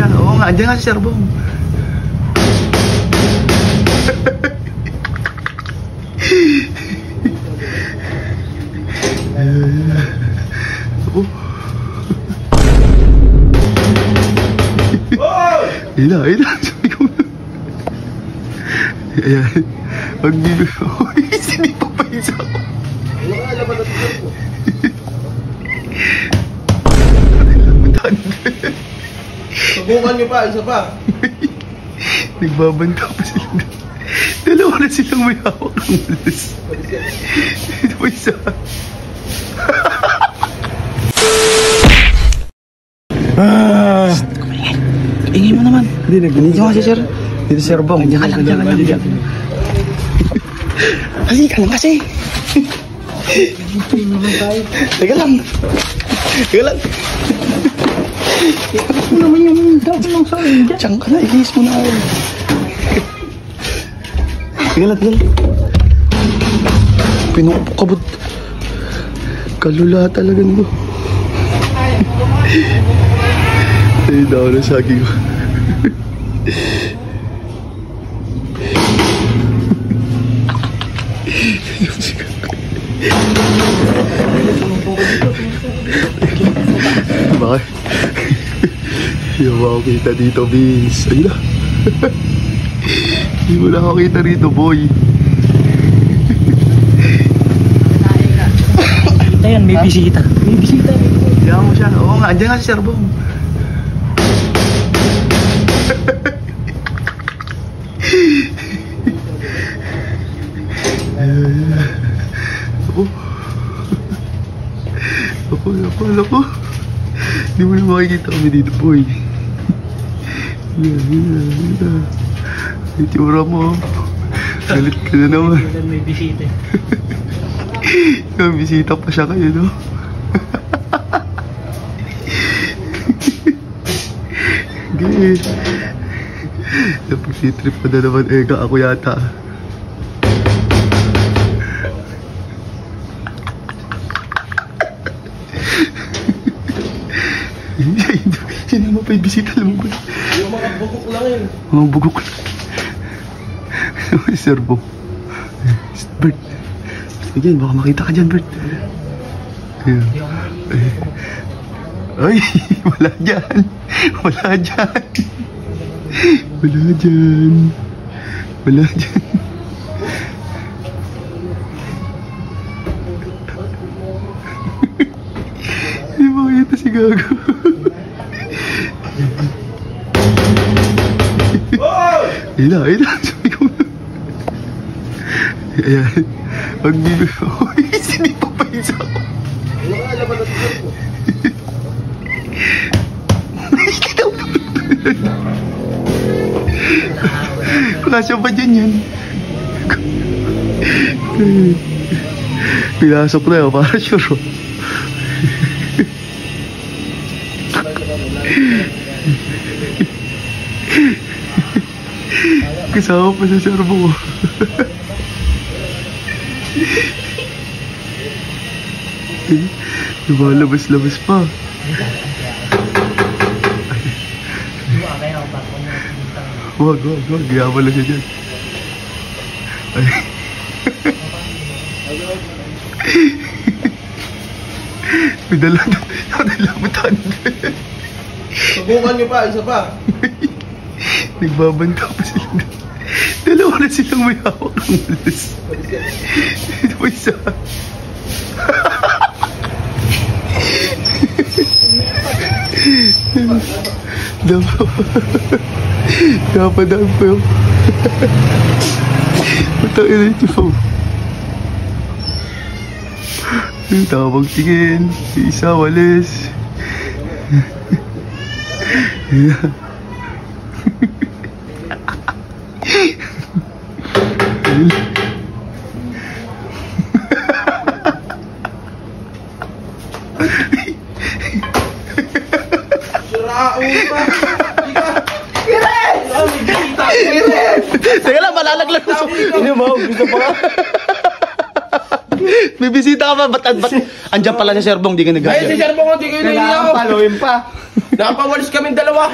siya. Oo nga, andyan nga si Sir Bong. Ila, sabi ko. Ayan. Uy, sinipa pa isa ako. Subukan nyo pa, isa pa. Nagbabanta pa sila. Dalawa na silang may hawak ng malas. Ito pa isa. Ingay mo naman. Hindi, Hindi ko kasi, sir. Dito Sir Bong. Diyan ka lang. Halika lang kasi. Teka lang. Ito naman yung dab ng sa'yo. Diyan ka na, ilis mo na ako. Teka lang. Pinukabot. Kalula talaga nito. Ay, daw na saging ko. Bakit? Hindi mo ako kita dito, Vince. Ayun na. Hindi mo na ako kita rito, boy. Ayan, may bisita. Diyan mo siya. Oo nga, andyan nga si Sir Bong. Ako. Hindi mo na makikita kami dito, boy. Yan. Itsura mo. Galit ka na naman. May bisita. May bisita pa siya kayo, no? Okay. Napag-trip pa na naman, Ega. Ako yata. Sino mo pa yung bisita? Alam mo ba? Yung mga bugok lang yun. Mga bugok lang. Sir Bong. Bert. Sige, baka makita ka dyan, Bert. Ayan. Ay, wala dyan. Hindi makita si Gago. Ila, sabi ko. Ayan. Uy, sinipa pa isa ako. Kasya pa dyan yan. Pinasok na yun, para sure. Kasama pa sa Sir Bong. Lumalabas-labas pa. Wag. Yaman lang siya dyan. Ay. Pinalamutan. Subukan nyo pa, isa pa. Nagbabanta pa sila. Dalawa na silang may hawak ng malas. Ito pa isa. Dapadaan pa yun. Matangin na ito po. Tawag tingin. Isa walis. Teka lang, malalaglag na. Ano mo? Gusto pa? May bisita ka ba? Ba't andyan pala si Sir Bong, di ka nag-gaya? Ay, si Sir Bong, di ka nag-gaya. Nag-aampaloin pa. Napawalis kaming dalawa.